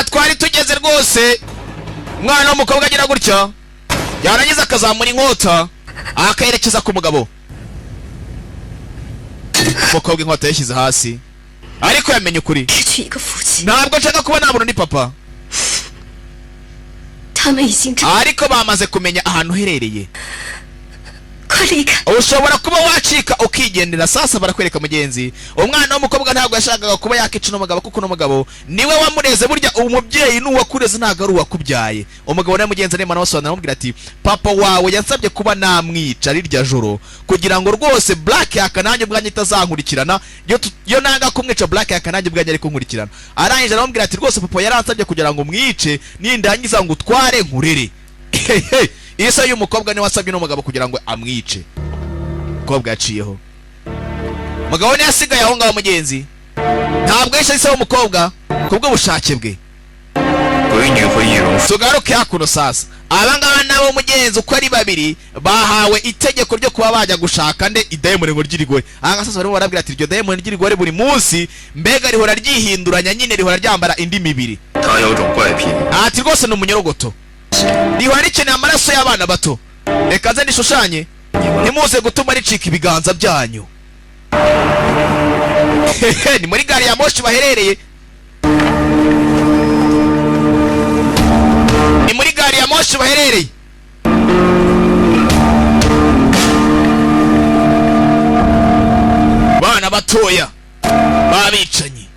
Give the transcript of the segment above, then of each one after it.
aha twari tugeze rwose. Umwana w'umukobwa agira gutya, yarangiza akazamura inkota akayerekeza ku mugabo. Umukobwa inkota yashyize hasi, ariko yamenye ukuri. Ntabwo nshaka kuba nabona ni papa, ariko bamaze kumenya ahantu uherereye. Ushobora kuba wacika ukigendera. Sasa barakwereka mugenzi, umwana w'umukobwa ntabwo yashakaga kuba yakica n'umugabo, kuko n'umugabo niwe wamureze. Burya umubyeyi n'uwakureze ntabwo ari uwakubyaye. Umugabo nawe mugenzi arimo anabasobanurira amubwira ati papa wawe yansabye kuba namwica rirya joro kugira ngo rwose Black yakanange ubwanjye itazankurikirana. Yo nanga kumwica Black yakanange ubwanjye ari kunkurikirana. Arangije aramubwira ati rwose papa yaransabye kugira ngo mwice nindangiza ngo utware nkurere. Isa y'umukobwa niwe wasabye n'umugabo kugira ngo amwice. Umukobwa yaciyeho, umugabo ni yasigaye aho ngaho mugenzi. Ntabwo yishe isa y'umukobwa kubwo bushake bwe. Tugaruke hakuno sasa. Abangaba nabo mugenzi uko ari babiri bahawe itegeko ryo kuba bajya gushaka nde idayimoni ngo ryirigore. Anga sasa barimo barabwira ati iryo dayimoni ryirigore buri munsi mbega rihora ryihinduranya, nyine rihora ryambara indi mibiri. Ati rwose ni umunyorogoto, rihora rikeneye amaraso y'abana bato. Reka nze nishushanye ntimuze gutuma ricika ibiganza byanyu. Ni muri gari ya moshi baherereye. Ni muri gari ya moshi baherereye. Bana batoya babicanyi.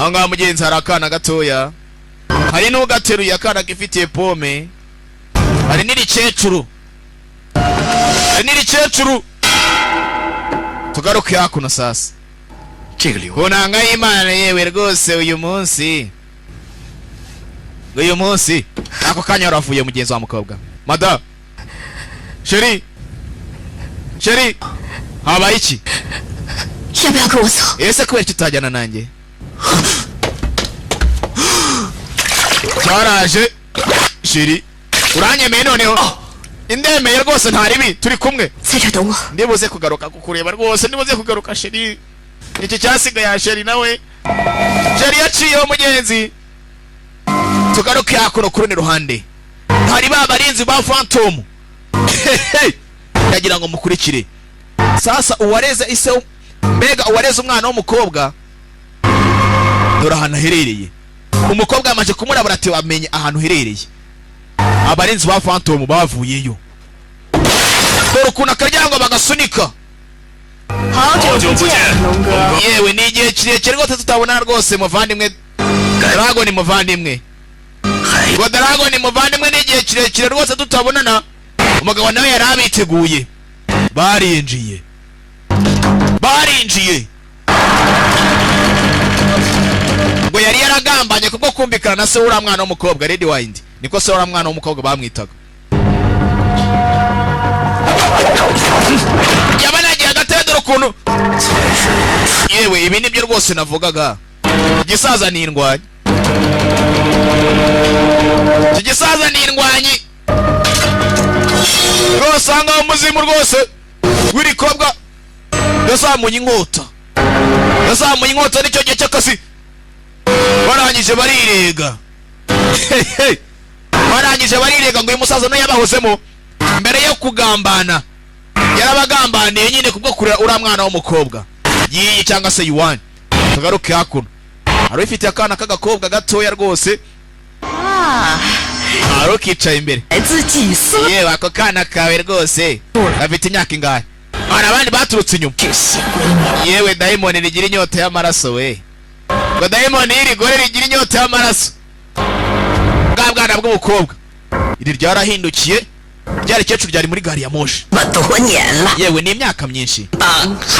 Anga mugenzi hari akana gatoya, hari n'ugateruye akana gifitiye pome, hari n'irikecuru, Tugaruke hakuno sasa. Kunanga y'Imana yewe rwose uyu munsi ako kanya waravuye mugenzi wa mukobwa. Mada Sheri habaye iki? Ese kubera kitajyana nanjye? Cyaraje Sheri uranyemeye noneho. Indemeye rwose ntaribi turi kumwe. Ndibuze kugaruka kukureba rwose, ndibuze kugaruka Sheri. Iki cyasigaye ya Sheri nawe. Sheri yaciyeho mugenzi. Tugaruke hakuno kuri ruhande. Hari babarinzi ba Phantom. Yagira ngo mukurikire. Sasa uwareze ise mbega uwareze umwana w'umukobwa dore ahantu aherereye. Umukobwa amaje kumurabura ati wamenye ahantu herereye. Abarinzi ba Phantom bavuyeyo. Dore ukuntu akaryango bagasunika. Yewe ni igihe kirekire rwose tutabona rwose muvandimwe. Dragon ni muvandimwe. Dragon ni muvandimwe, ni igihe kirekire rwose tutabonana. Umugabo nawe yarabiteguye. Barinjiye. Ngo yari yaragambanye kubwo kumvikana na se ura mwana w'umukobwa Red Wind. Niko se ura mwana w'umukobwa bamwitaga. Yabanagiye agatedera ukuntu. Yewe ibi nibyo rwose navugaga. Gisaza ni indwanyi. Gisaza ni indwanyi. Rwose anga umuzimu rwose. Wiri kobwa yazamuye inkota. Nicyo gihe cy'akasi. Barangije barirega. Ngo uyu musaza nawe yabahozemo mbere yo kugambana. Yarabagambaniye nyine kubwo kurera ura mwana w'umukobwa. Yiyi cyangwa se yuwani. Tugaruke hakuno. Hari ufite akana k'agakobwa gatoya rwose. Arukicaye imbere. Yewe ako kana kawe rwose gafite imyaka ingahe? Hari abandi baturutse inyuma. Yewe dayimoni rigira inyota y'amaraso we. Ngo dayimoni y'irigore rigira inyota y'amaraso. Bwa bwana bw'umukobwa iri ryarahindukiye. Ryari kecuru ryari muri gari ya moshi. Yewe ni imyaka myinshi.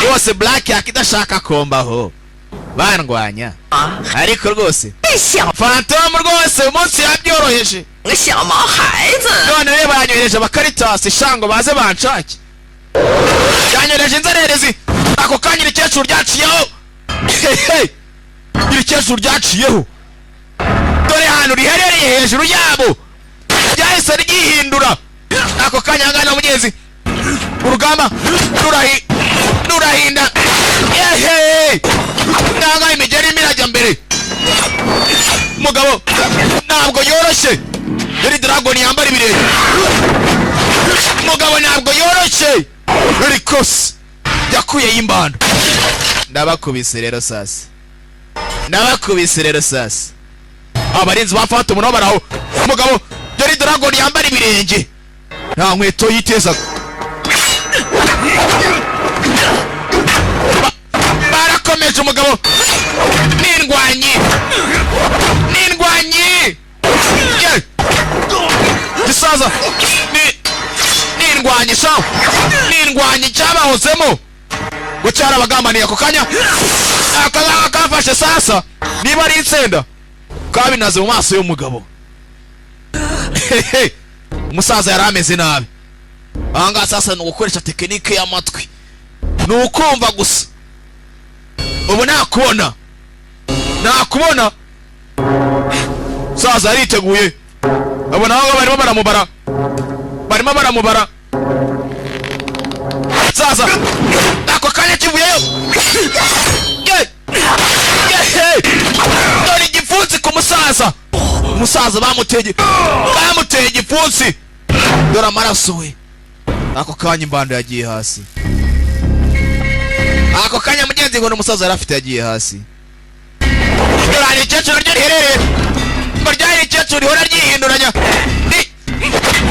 Rwose Black yakidashaka kombaho. Bandwanya. Ariko rwose Phantom rwose umunsi yabyoroheje. None reba yanyohereje abakaritasi shango baze banshake. Yanyohereje inzererezi. Ako kanya irikecuru ryaciyeho. Irikecuru ryaciyeho. Dore hano riherereye hejuru yabo. Ryahise ryihindura. Ako kanya ngana mugenzi. Urugamba rurahinda. Nanga imigeri mirajya mbere. umugabo ntabwo yoroshye yari dragon yambara ibirenge umugabo ntabwo yoroshye yari kose yakuye yimbando ndabakubise rero sasa abarinzi bafata umuntu baraho umugabo yari dragon yambara ibirenge nta nkweto yitezaga barakomeje umugabo n'indwanyi gisaza n'indwanyi sawa n'indwanyi cyabahozemo ngo cyarabagambaniye ako kanya akafashe sasa niba ari insenda kabinaze mu maso y'umugabo umusaza yari ameze nabi ahangaha sasa ni ugukoresha tekinike y'amatwi ni ukumva gusa ubu nakubona saza ariteguye abona aho barimo baramubara saza ako kanya kivuyeyo dore igipfunsi ku umusaza bamuteye igipfunsi dore amaraso we ako kanya imbando yagiye hasi ako kanya mugenzi ngo n'umusaza yari afite yagiye hasi dore hari ikecuru ryo riherereye ngo ryari ikecuru rihora ryihinduranya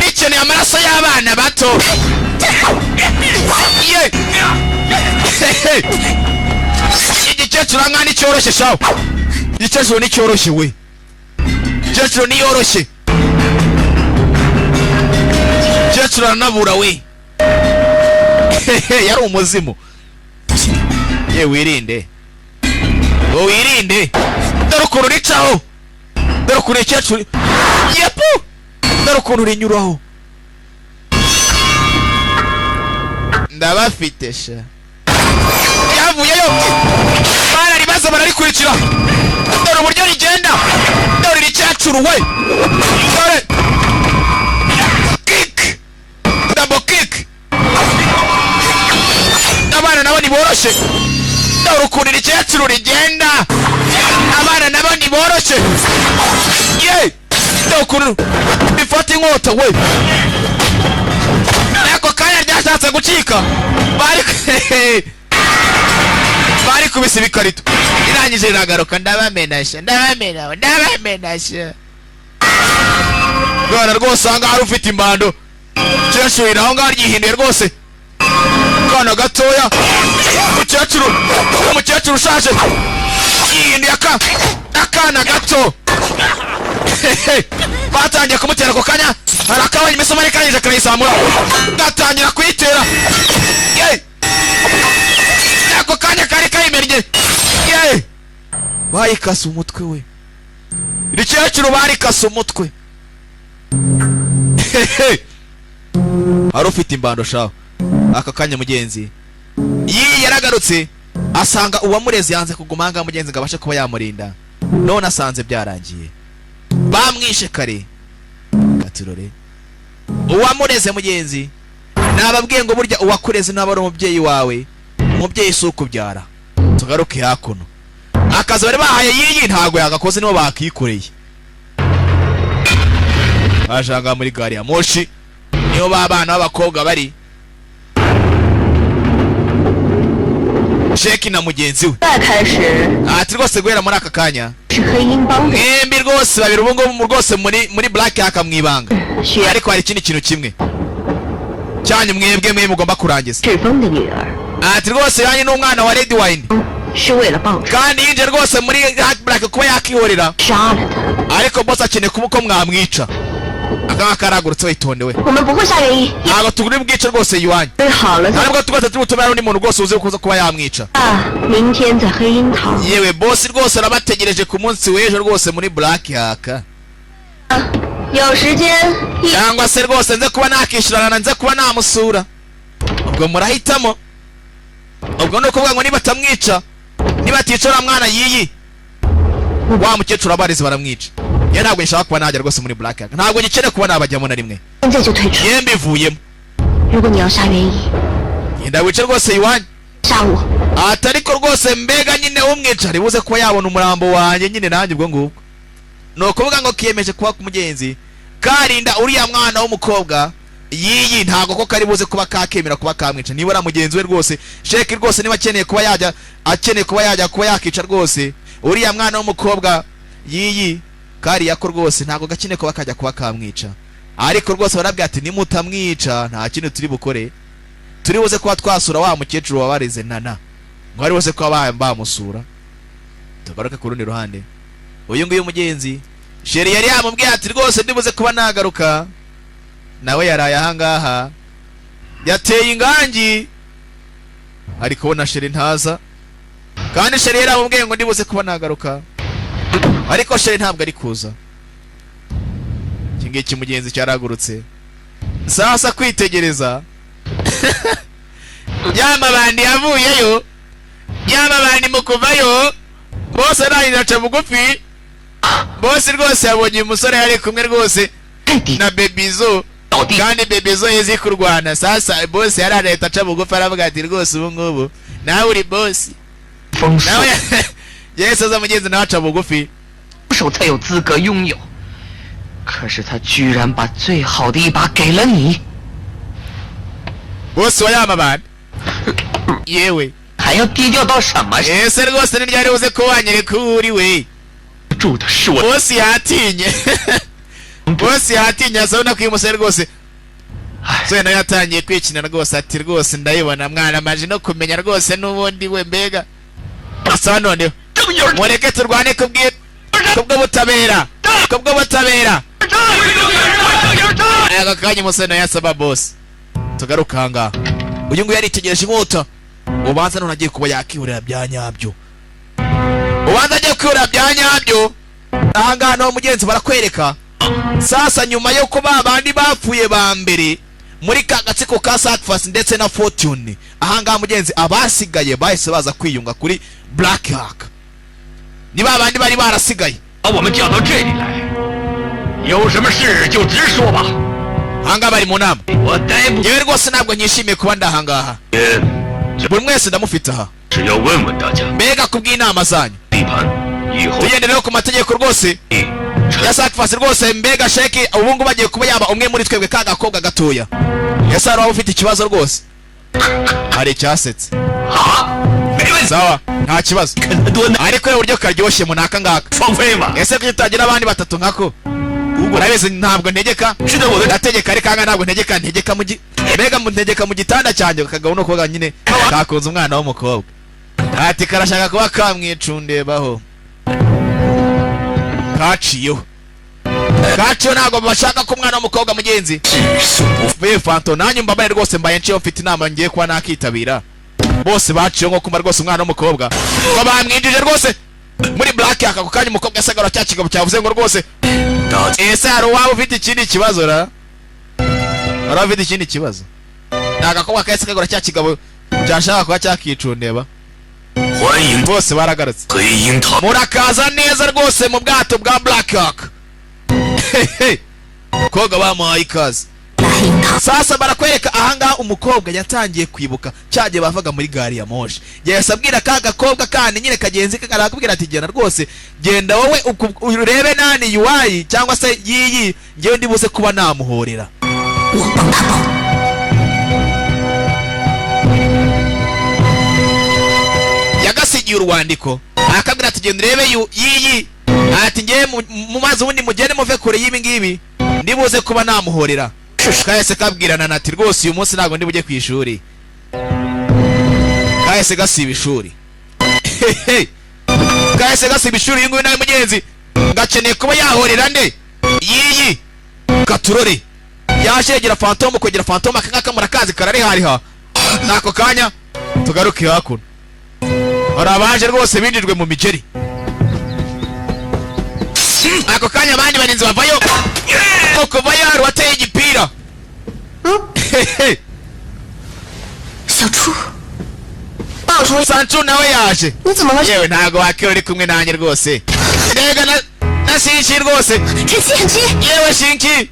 rikeneye amaraso y'abana bato igikecuru nk'aho nticyoroshye shawe igikecuru nticyoroshye we igikecuru ntiyoroshye igikecuru aranabura we yari umuzimu ye wirinde dore ukuntu ricaho dore ukuntu igikecuru yepu dore ukuntu rinyuraho ndabafite sha yavuyeyo bararibaza bararikurikira dore uburyo rigenda dore igikecuru we dore kick double kick abana nabo niboroshye dore ukuntu igikecuru rigenda abana nabo niboroshye ye dore ukuntu bifata inkota we ako kanya ryashatse gucika bari kubisa ibikarito irangije riragaruka ndabamenasha bwana rwose ahangaha hari ufite imbando umukecuru iri aho ngaho ryihinduye rwose akana gatoya umukecuru ushaje yihinduye akana gato batangiye kumutera ako kanya hari akabonye imisumari kanyije karayizamura gatangira kuyitera ako kanya kari kayimennye bayikase umutwe we igikecuru barikase umutwe hari ufite imbando shaho aka kanya mugenzi yaragarutse asanga uwamureze yanze kuguma ahangaha mugenzi ngo abashe kuba yamurinda none asanze byarangiye bamwishe kare gaturore uwamureze mugenzi nababwiye ngo burya uwakureze naba ari umubyeyi wawe umubyeyi si ukubyara tugaruke hakuno akazi bari bahaye yiyi ntago yagakoze nibo bakikoreye bajanga muri gari ya moshi niho babana b'abakobwa bari Sheki na mugenzi we ati rwose guhera muri aka kanya mwembi rwose babiri ubu ngubu rwose muri black haka mwibanga ariko hari ikindi kintu kimwe cyanyu mwebwe mugomba kurangiza ati rwose yanyu n'umwana wa Red Wine kandi yinje rwose muri black kuba yakihorera ariko boss akeneye kuba mwamwica akaba karagurutse witondewe ntabwo tuguri bwice rwose yuwanyu ntabwo tugose tubutumira undi muntu rwose uze kuza kuba yamwica yewe boss rwose arabategereje ku munsi w'ejo rwose muri black haka cyangwa se rwose nze kuba nakishirana nze kuba namusura ubwo murahitamo ubwo nuko kuvuga ngo niba tamwica niba ticora mwana yiyi wa mukecuru abarize baramwica ye ntabwo nshaka kuba najya rwose muri black haka ntabwo gikene kuba nabajyamo na rimwe yembe ivuyemo yenda wice rwose yuwanyu atariko rwose mbega nyine umwica ribuze kuba yabona umurambo wanjye nyine nanjye ubwo ngubwo no kuvuga ngo kiyemeje kuba ku mugenzi karinda uriya mwana w'umukobwa yiyi ntago ko kari buze kuba kakemera kuba kamwica nibura mugenzi we rwose sheki rwose niba akeneye kuba yajya kuba yakica rwose uriya mwana w'umukobwa yiyi kari yako rwose ntago gakeneye kuba kajya kuba kamwica ariko rwose barabwira ati nimutamwica nta kintu turi bukore turi buze kuba twasura wa mukecuru wabareze nana ngo ari buze kuba bamusura tugaruke ku rundi ruhande uyu nguyu mugenzi sheri yari yamubwiye ati rwose ndibuze kuba nagaruka nawe yaraye ahangaha yateye ingangi ariko ubona sheri ntaza kandi sheri yari yamubwiye ngo ndibuze kuba nagaruka ariko sheri ntabwo ari kuza iki ngiki mugenzi cyaragurutse sasa kwitegereza yamabandi yavuyeyo yamabandi mu kuvayo bose arahinaca bugufi bose rwose yabonye umusore yari kumwe rwose na bebizo kandi bebizo yezi kurwana sasa bose yari arahita aca bugufi aravuga ati rwose ubu ngubu nawe uri bosi nawe Yesu aza mugenzi nawe aca bugufi 手才有资格拥有，可是他居然把最好的一把给了你。bosi wa yamabandi yewe 还要低调到什么？ ese rwose ntiryari buze ko wanyereka uwo uri we 住的是我。 bosi yatinye bosi yatinye asabona ko uyu musore rwose so nawe yatangiye kwikinira rwose ati rwose ndayibona mwana amaje no kumenya rwose n'ubundi we mbega asa noneho mureke turwane kubw'ubutabera aka kanya umusore nawe yasaba bosi tugaruka ahangaha uyu nguyu yaritegereje inkota ubanza none agiye kuba yakihurira bya nyabyo ubanza agiye kwihurira bya nyabyo ahangaha naho mugenzi barakwereka sasa nyuma yo kuba abandi bapfuye ba mbere muri ka gatsiko ka Sacrifice ndetse na Fortune ahangaha mugenzi abasigaye bahise baza kwiyunga kuri Black Hawk niba abandi bari barasigaye 把我们叫到这里来，有什么事就直说吧。 ahangaha bari mu nama 我逮捕 yewe rwose ntabwo nyishimiye kuba ndahangaha buri mwese ndamufite aha 只要问问大家 mbega kubw'inama zanyu 地盘以后 tugendereho ku mategeko rwose ya Sacrifice rwose mbega sheki ubu ngubu bagiye kuba yaba umwe muri twebwe ka gakobwa gatoya ese hari waba ufite ikibazo rwose hari icyasetse sawa nta kibazo ariko uburyo karyoshye mu naka ngaka ese kwitagira abandi batatu nkako urabizi ntabwo ntegeka ndategeka ariko anga ntabwo ntegeka mbega ntegeka mu gitanda cyanjye kagabo no koga nyine kakunze umwana w'umukobwa ati karashaka kuba kamwicundebaho kaciyeho ntabwo bashaka ko umwana w'umukobwa mugenzi we fanto nanjye mbabare rwose mbaye nciye mfite inama ngiye kuba nakitabira bose baciyeho nko kumva rwose umwana w'umukobwa ngo bamwinjije rwose muri Black Hawk ako kanya umukobwa asagara cya kigabo cyavuze ngo rwose ese hari uwaba ufite ikindi kibazo ra hari ufite ikindi kibazo nagakobwa kahise kagora cya kigabo cyashaka kuba cyakicundeba bose baragarutse murakaza neza rwose mu bwato bwa Black Hawk koga bamuhaye ikaze sasa barakwereka ahangaha umukobwa yatangiye kwibuka cyagiye bavaga muri gari ya moshi yahise abwira ka gakobwa kandi nyine kagenzi ke karakubwira ati genda rwose genda wowe urebe nani yuwayi cyangwa se yiyi ngewe ndibuze kuba namuhorera yagasigiye urwandiko arakabwira ati genda urebe yiyi ati ngewe mu mazi ubundi mugende muve kure y'ibi ngibi ndibuze kuba namuhorera kahise kabwirana nati rwose uyu munsi ntabwo ndi bujye ku ishuri kahise gasiba ishuri kahise gasiba ishuri uyu nguyu nawe mugenzi ngakeneye kuba yahorera nde yiyi katurore yaje yegera fantomu kwegera fantomu akangaka murakazi kararihariha nako kanya tugaruke hakuno hari abaje rwose binjijwe mu migeri ako kanya abandi barinzi bavayo kuvayo hari wateye igipira Sanchu nawe yaje yewe ntago wakira uri kumwe nanjye rwose ndega na Shinchi rwose yewe Shinchi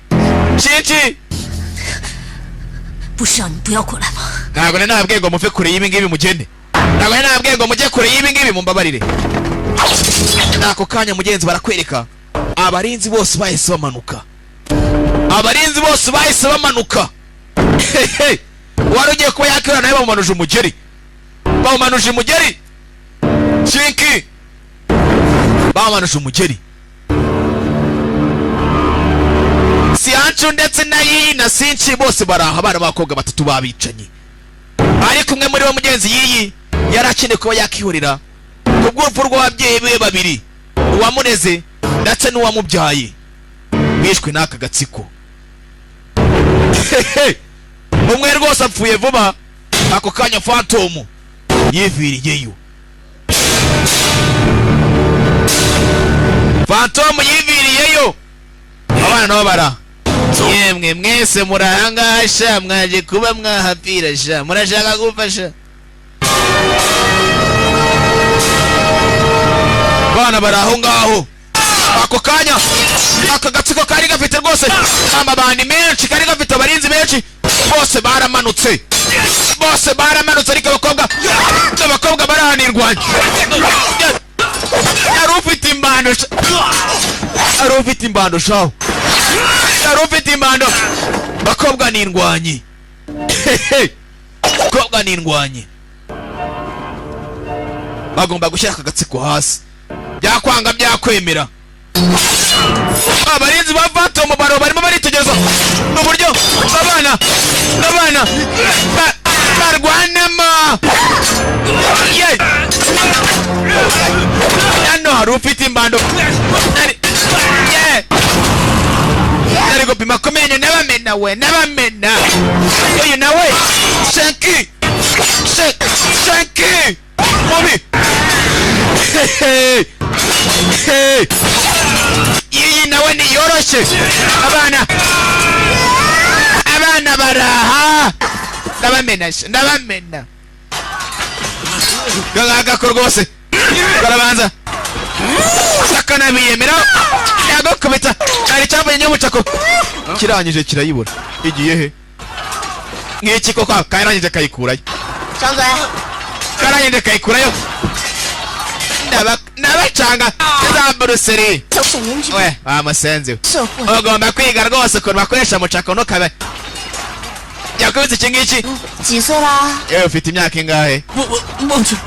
ntabwo nababwiye ngo muve kure y'ibi ngibi mugende ntabwo nababwiye ngo mujye kure y'ibi ngibi mumbabarire nako kanya mugenzi barakwereka abarinzi bose bahise bamanuka. Abarinzi bose bahise bamanuka. Wari ugiye kuba yakira nawe bamumanuje umugeri. Bamumanuje umugeri. Shinki. Bamumanuje umugeri. Siyancu ndetse na Yiyi na Sinchi bose baraha, abana b'abakobwa batatu babicanye. Ariko umwe muri bo mugenzi Yiyi yarakeneye kuba yakihurira kubw'urupfu rw'ababyeyi be babiri, uwamureze ndetse n'uwamubyaye, bishwe n'aka gatsiko. Umwe rwose apfuye vuba, ako kanya Phantom yiviriyeyo. Phantom yiviriyeyo. Abana nabo bara, yemwe mwese murahangasha, mwaje kuba mwahapira sha, murashaka gufasha. Bana baraho ngaho. Ako kanya aka gatsiko kari gafite rwose amabandi menshi, kari gafite abarinzi benshi, bose baramanutse. Bose baramanutse, ariko abakobwa barahanirwanya. Arufite imbando. Arufite imbando shaho. Arufite imbando. Bakobwa n'indwanyi. Bakobwa n'indwanyi. Bagomba gushyira aka gatsiko hasi. Byakwanga byakwemera. Abarinzi ba Phantom barimo baritegereza n'uburyo abana barwanama. Hano hari ufite imbando. Ari gupima kumenya n'abamena we, n'abamena. Uyu nawe Shanky. Mobi. Iyi nawe ni yoroshe. Abana baraha. Ndabamena. Gagako rwose. Barabanza. Sakana biyemera. Yagokubita. Ari cyavanye n'umucako. Kirangije kirayibura. Igiye he? Nk'iki koko karangije kayikurayo. Karangije kayikurayo. Nabacanga za Brussels. We, amasenze. Ugomba kwiga rwose ko bakoresha mucako no kabe. Yakubise iki ngiki? Yewe ufite imyaka ingahe?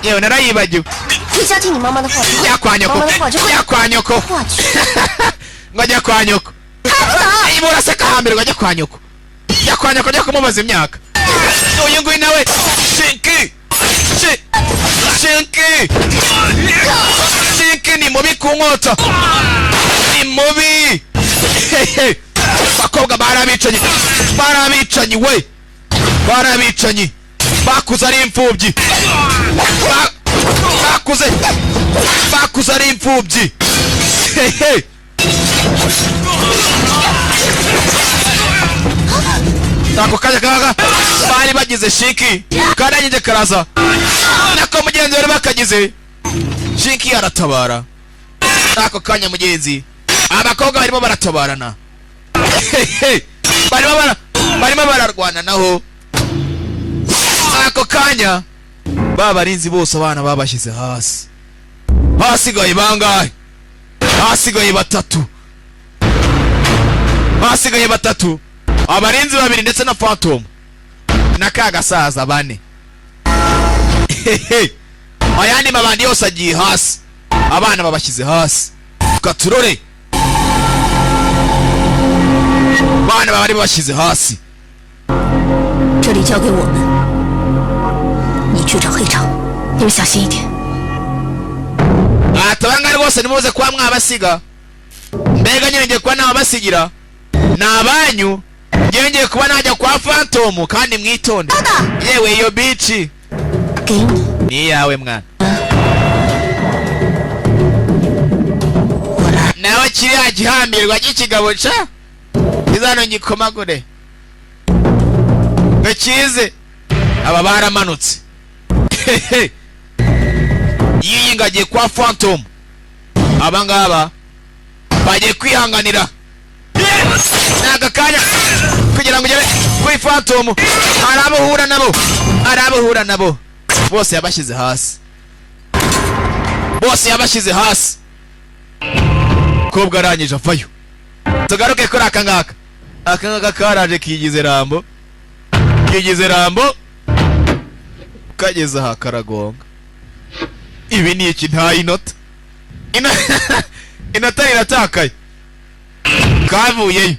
Yewe narayibagiwe. Yakwanyoko. Ngajya kwanyoko. Ibura seka hambere ngajya kwanyoko. Yakwanyoko njya kumubaza imyaka. Uyu nguyu nawe Shinky. Shinky ni mubi ku nkota. Ni mubi. Bakobwa barabicanye we. Barabicanye. Bakuze ari imfubyi. Bakuze ari imfubyi. Ako kanya kaga bari bagize Shinky karangije karaza, nako mugenzi bari bakagize Shinky aratabara. Ako kanya mugenzi abakobwa barimo baratabarana. Barimo bararwana naho. Ako kanya babarinzi bose abana babashyize hasi. Hasigaye bangahe? Hasigaye batatu. Abarinzi babiri ndetse na Phantom n'akagasaza bane. Ayandi mabandi yose agiye hasi, abana babashyize hasi. Katurore bana bari babashyize hasi. Atabanga rwose nimuze kwa mwabasiga. Mbega nyine ngiye kuba nabasigira nabanyu. Ngenge kuba najya kwa Phantom kandi mwitonde. Yewe iyo bici ni yawe mwana. Nawe kiriya gihambirwa gikigabo ca izano ngikomagure gakize. Aba baramanutse. Yiyi ngagiye kwa Phantom. Abangaba bagiye kwihanganira n'agakanya kugira ngo ugere kuri Phantom. Arabuhura nabo bose yabashyize hasi. umukobwa arangije avayo. Tugaruke kuri aka ngaka karaje kigize rambo kageze aha karagonga. Ibi ni iki? Nta inota inota iratakaye. Kavuyeyo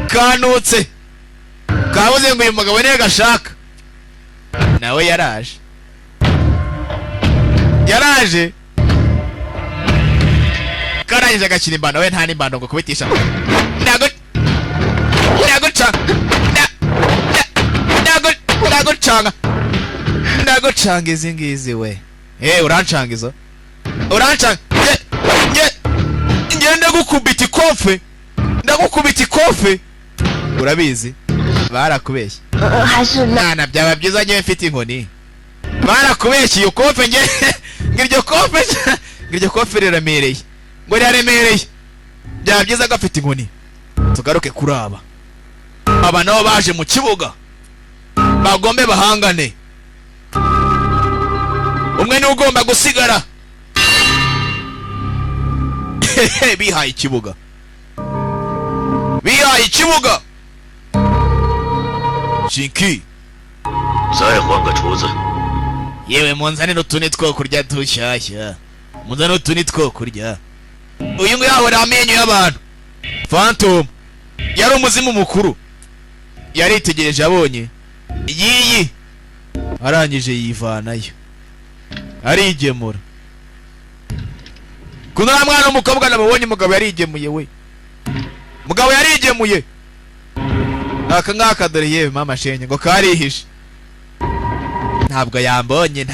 kanutse kabuze ngo uyu mugabo niwe gashaka. Nawe yaraje karangije agakina imbano. We nta n'imbano ngo kubitisha. Ndagucanga izi ngizi we. Urancanga izo. Urancanga. Ndagukubita ikofe. Urabizi barakubeshye. Nana byaba byiza nyewe mfite inkoni. Barakubeshye iyo kofe ngiryo kofe riramereye. Ngo riraremereye. Byaba byiza gafite inkoni. Tugaruke kuri aba nabo baje mu kibuga bagombe bahangane. Umwe ni ugomba gusigara. Bihaye ikibuga. Shinki yewe munzanire utuntu two kurya dushyashya. Munzanire utuntu two kurya. Uyu nguyu ahora amenyo y'abantu. Phantom yari umuzimu mukuru. Yaritegereje abonye iyi arangije yivanayo arigemura. Kuno mwana w'umukobwa nabonye umugabo yarigemuye we. Mugabo yarigemuye. Aka ngaka dore yewe mama shenye ngo karihishe. Ntabwo yambonye.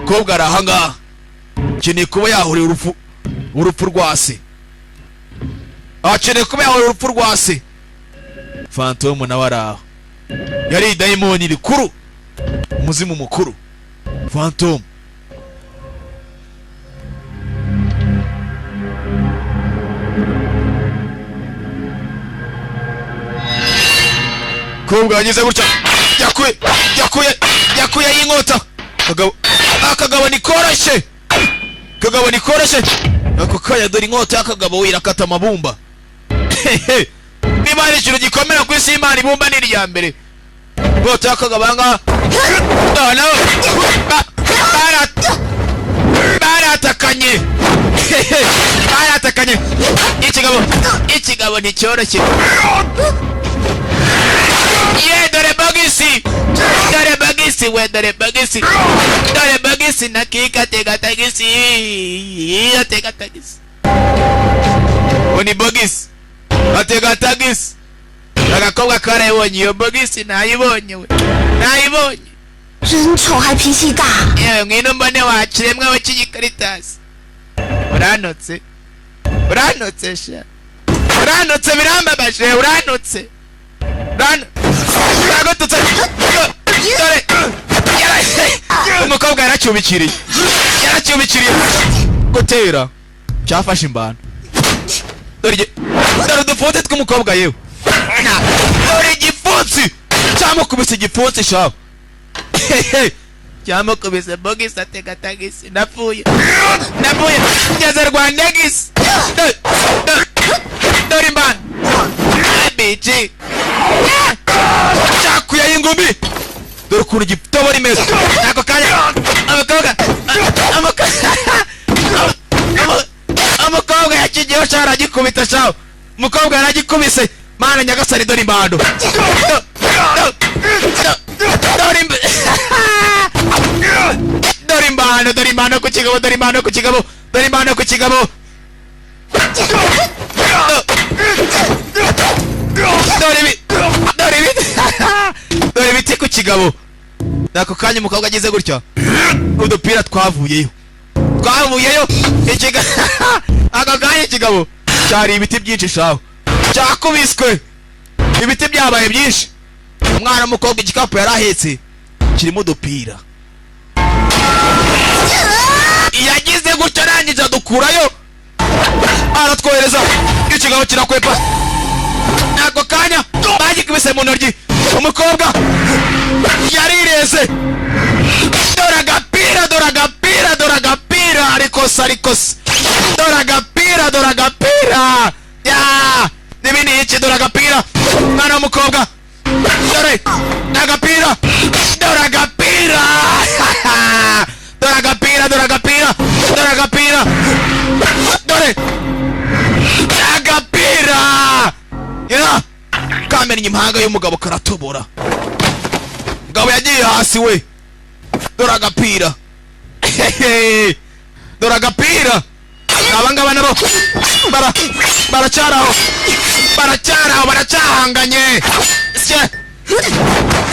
Kobwa arahanga. Kini kuba yahuriye urupfu rwase. Akene kuba yahuriye urupfu rwase. Phantom nawe araho. Yari daimoni rikuru. Umuzimu mukuru. Phantom. Kobwa yageze gutya. Yakuye y'inkota. Akagabo ni koroshye. Ako kaya dore inkota y'akagabo irakata amabumba. Niba ari ikintu gikomera ku isi y'Imana, ibumba ni irya mbere. Inkota y'akagabo anga. Baratakanye. Ikigabo nticyoroshye. Dore bagisi nakika tega tagisi. Oni bagisi atega tagisi. Agakobwa karayibonye iyo bagisi nayibonye we. Yewe ngwino mbone waciremwe we cy'igikaritasi. Uranotse sha. Uranotse birambabaje. Umukobwa yaracyubikiriye gutera cyafashe imbano. Dore udupfunsi tw'umukobwa yewe. Dore igipfunsi cyamukubise igipfunsi shaho. Cyamukubise bogisi atega tagisi. Napfuye ngeze Rwandegisi. Dore imbano bici cyakuye ingumi. Dore ukuntu igitobora imeze. Ako kanya umukobwa yakigiyeho cyara gikubita shaho. Umukobwa yaragikubise. Mana nyagasani dore imbando. Dore imbando ku kigabo. Dore ibiti ku kigabo. Nako kanya umukobwa ageze gutya. Udupira twavuyeyo. Aka kanya ikigabo cyari ibiti byinshi shaho. Cyakubiswe. Ibiti byabaye byinshi. Umwana w'umukobwa igikapu yarahetse kirimo udupira. Yagize gutya arangije adukurayo. Aratwohereza. Ikigabo kirakwepa. Nako kanya bagikubise mu ntoryi. Umukobwa yarireze. Dore agapira ariko dore agapira ya n'ibindi iki dore agapira mwana w'umukobwa dore agapira dore agapira dore agapira dore agapira dore agapira dore agapira ya kamenya impanga y'umugabo karatobora ngabo yagiye hasi we dore agapira dore agapira abangaba nabo baracyaraho baracyahanganye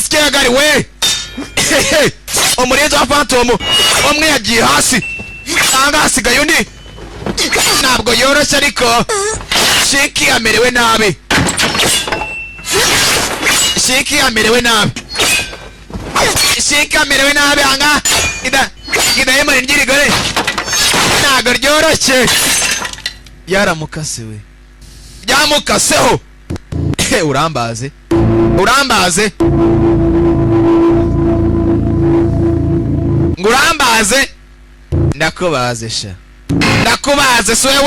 sike gari we umurinzi wa Phantom umwe yagiye hasi nanga hasigaye undi ntabwo yoroshye ariko Shiki amerewe nabi Shiki amerewe nabi anga idayimoni ry'irigore ntabwo ryoroshye yaramukase we yamukaseho urambaze ngurambaze ndakubaze sha ndakubaze siwe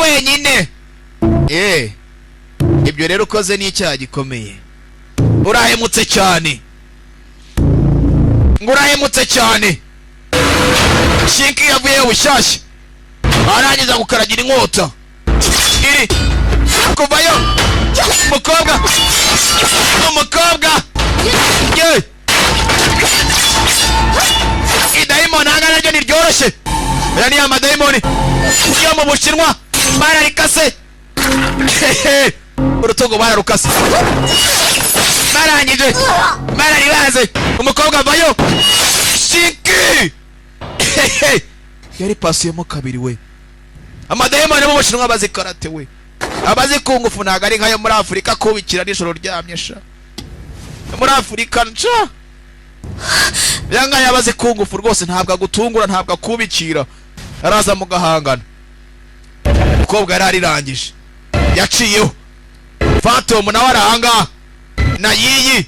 wenyine ibyo rero ukoze n'icyaha gikomeye urahemutse cyane Shinki yavuye bushyashya arangiza gukaragira inkota iri kuvayo umukobwa ye idayimoni aha ngaha naryo ntiryoroshye aya ni amadayimoni yo mu Bushinwa bararikase urutugu bararukase barangije bararibaze umukobwa avayo Shinki yari pasiyemo kabiri we amadayimoni mu Bushinwa abazi karate we abazi kungufu ntago ari nkayo muri Afurika kubikira nijoro ryamye sha muri Afurika nca yanga yabazi kungufu rwose ntabwo agutungura ntabwo akubikira araza mu gahangana umukobwa yari arirangije yaciyeho Phantom nawe arahanga na yiyi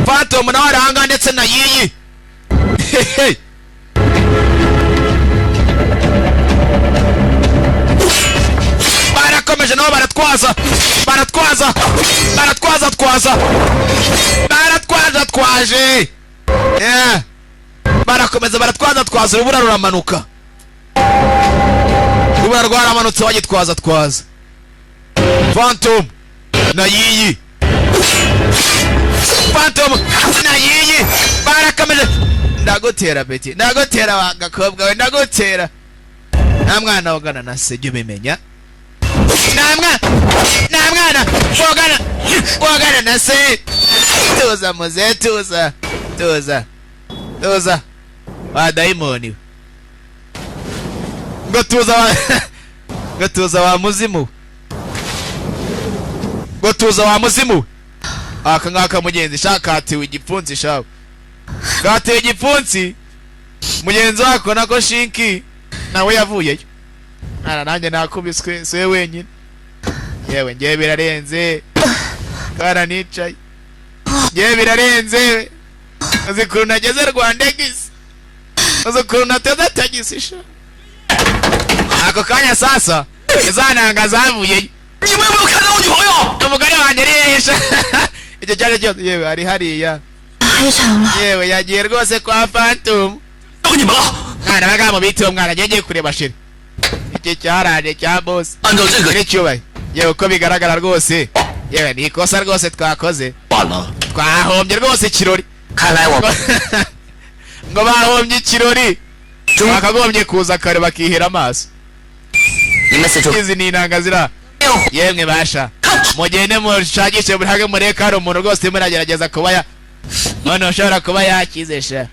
Phantom nawe arahanga ndetse na yiyi barakomeje nabo baratwaza barakomeza baratwaza urubura ruramanuka urubura rwaramanutse bagitwaza Phantom na yiyi barakomeje ndagutera beti ndagutera wagakobwa we ndagutera nta mwana wogana na se jya ubimenya nta mwana wogana na se tuza muze tuza wa dayimoni ngo tuza wa muzimu aka ngaka mugenzi shaka atiwe igipfunsi shawe gatiwe igipfunsi mugenzi wako nako Shinki nawe yavuyeyo nanjye nakubiswe siwe wenyine yewe ngewe birarenze kana nicaye ngewe birarenze uzi ukuntu nageze Rwandegisi uzi ukuntu nateze tagisi sha ako kanya sasa izananga zavuyeyo umugore wanjye riyesha icyo cyari cyose yewe ari hariya yewe yagiye rwose kwa Phantom mwana bagamo bitiwe mwana ngiye kureba shiri iki cyaraje cya boss n'icyubaye yewe uko bigaragara rwose yewe ni ikosa rwose twakoze twahombye rwose ikirori ngo bahombye ikirori bakagombye kuza kare bakihera amaso izi ni inanga zira yemwe basha mugende mushakishe burhage mureka hari umuntu rwose muragerageza kuba none ushobora kuba yakizesha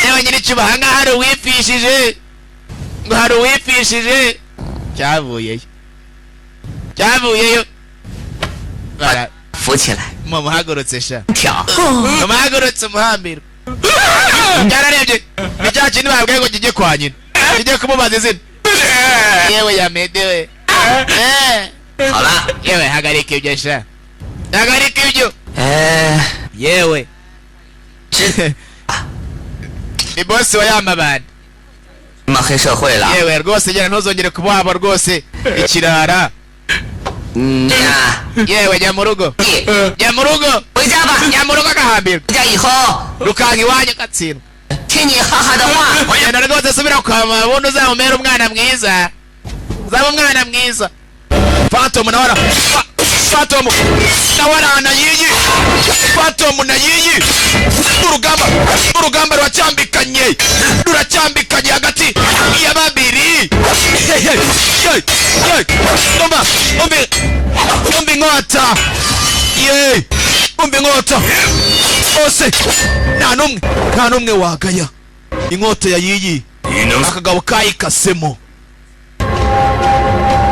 yewe nyiri cyubahanga hari uwifishije cyavuyeyo mumuhagurutse sha mumuhagurutse umuhambiro cyararebye ni cya kintu babwiye ngo kijye kwa nyina kijye kumubaza izina yewe yamedewe yewe hagarika ibyo sha hagarika ibyo yewe ni boss wa yamabandi 你们黑社会了。 yewe rwose jya ntuzongere kubaba rwose ikirara. 呀， yewe jya mu rugo, jya mu rugo, 回家吧。 jya mu rugo agahambirwa. 回家以后， rukanka iwanyu gatsindwa. 听你哈哈的话。 Genda rwose subira kwa mama ubundi uzamumera umwana mwiza, uzaba umwana mwiza. Phantom nawara, Phantom nawara na yiyi, Phantom na yiyi. Urugamba ruracyambikanye hagati ya babiri. Umbi nkota, umbi nkota ose. Nta numwe wagaya inkota ya yiyi, akagabo kayikasemo.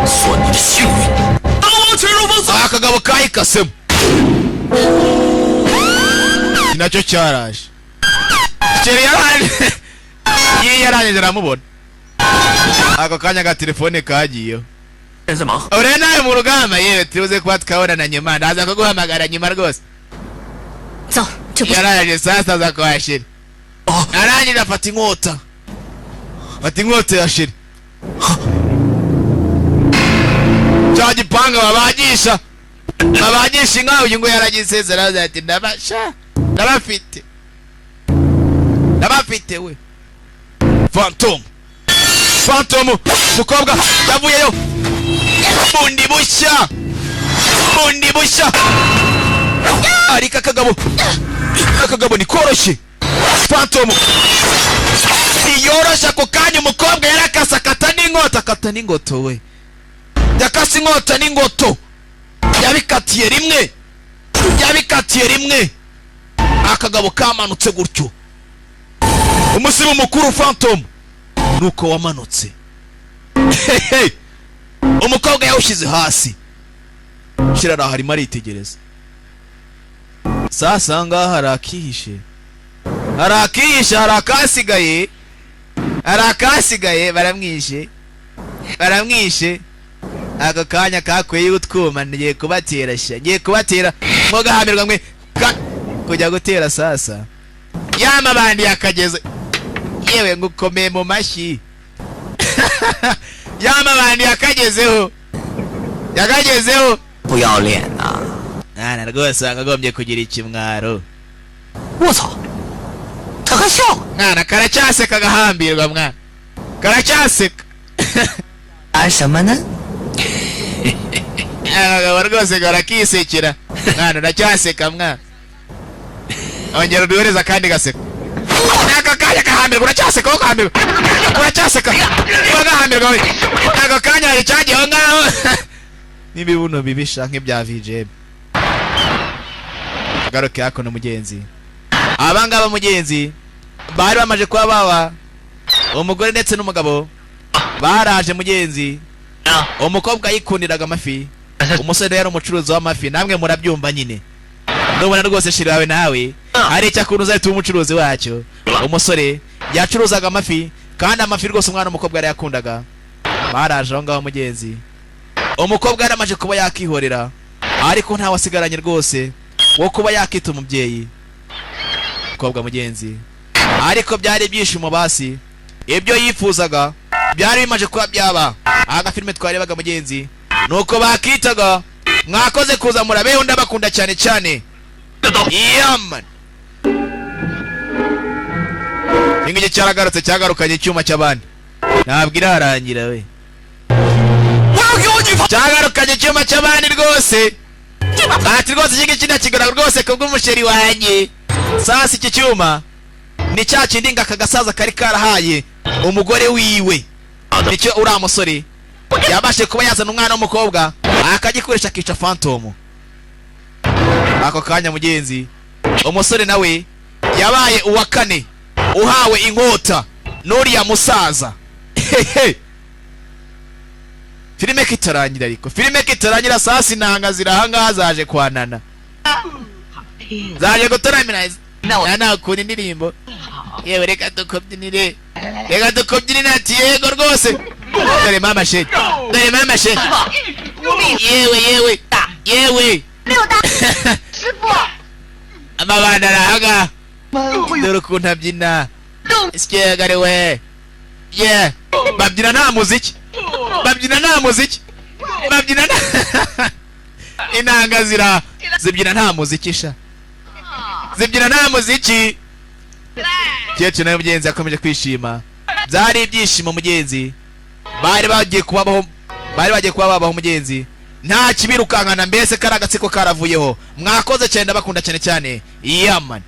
算你的幸运。刀王潜入封锁。 akagabo kayikasemo nacyo cyaraje. Kiri yarangije aramubona. Ako kanya ga telefone kagiyeho. 人在忙。 ure nawe mu rugamba yewe tuze kuba tukabonana nyuma, ndaza kuguhamagara nyuma rwose. 走，这不是 yaraje sasa aza kwa Shiri. Arangije afata inkota, afata inkota ya Shiri. Cya gipanga babagisha inka, uyu ngo yaragisezera ati ndabasha, ndabafite we. Phantom mukobwa yavuyeyo. Bundi bushya ariko akagabo ni koroshye. Phantom iyoroshya ako kanya umukobwa yarakasa akata n'ingoto we. Yakasi inkota n'ingoto yabikatiye rimwe. Akagabo kamanutse gutyo. Umusimu mukuru Phantom nuko wamanutse. Umukobwa yawushyize hasi. Shirara harimo aritegereza. Sasa ngaha harakihishe, harakasigaye. Baramwishe. Ako kanya kakweye utwuma, ngiye kubatera mugahamirwa mwe kujya gutera. Sasa yamabandi yakageze, yewe ngukomeye mu mashyi. Yamabandi yakagezeho. 不要脸呐！ Nana rwose wakagombye kugira ikimwaro. 我操，他还笑。 Mwana karacyaseka agahambirwa mwana, karacyaseka. 干什么呢？ Akagabo rwose karakisekera. Mwana uracyaseka mwana. Ongera uduhereza kandi gaseka. Aka kanya kahambirwa uracyaseka, uracyaseka agahambirwa we. Ako kanya icyagiyeho ngaho n'ibibuno bibisha nk'ibya VJ. Garuke yako no mugenzi. Abangaba mugenzi bari bamaje kwa bawa umugore ndetse n'umugabo baraje mugenzi. Umukobwa yikundiraga amafi, umusore yari umucuruzi w'amafi. Namwe murabyumva nyine. Ndobona rwose Shiri wawe nawe ari cyakuntu uzahita umucuruzi wacyo. Umusore yacuruzaga amafi kandi amafi rwose umwana umukobwa yari yakundaga. Baraje aho ngaho mugenzi. Umukobwa yaramaje kuba yakihorera ariko nta wasigaranye rwose wo kuba yakita umubyeyi. Umukobwa mugenzi ariko byari ibyishimo basi, ibyo yifuzaga byari bimaje kuba byaba. Aga filime twarebaga mugenzi nuko bakitaga mwakoze kuza murabeho, ndabakunda cyane cyane. Yaman ingije cyagarukanye icyuma cy'abandi. Ntabwo irarangira we. Cyagarukanye icyuma cy'abandi rwose. Ati rwose iki ngiki ndakigura rwose kubw'umusheri wanjye. Sasa iki cyuma ni cya kindi ngaka gasaza kari karahaye umugore wiwe. Nicyo uriya musore yabashe kuba yazana umwana w'umukobwa akagikoresha akica Phantom. Ako kanya mugenzi umusore nawe yabaye uwa kane uhawe inkota n'uriya musaza. Filime kitarangira ariko filime kitarangira sasa inanga zirahangaha zaje kwanana, zaje gutoramira na ukunda indirimbo. Yewe reka tukobyinire ati yego rwose. Dore mama sheke, yewe amabanda arahaga. Dore ukuntu abyina, isyegare we ye babyina nta muziki babyina nta muziki babyina inanga zibyina nta muziki sha zibyina nta muziki Kecuru nawe mugenzi akomeje kwishima byari ibyishimo mugenzi bari bagiye kuba babaho mugenzi nta kibirukankana mbese kari agatsiko karavuyeho mwakoze cyane ndabakunda cyane cyane yamani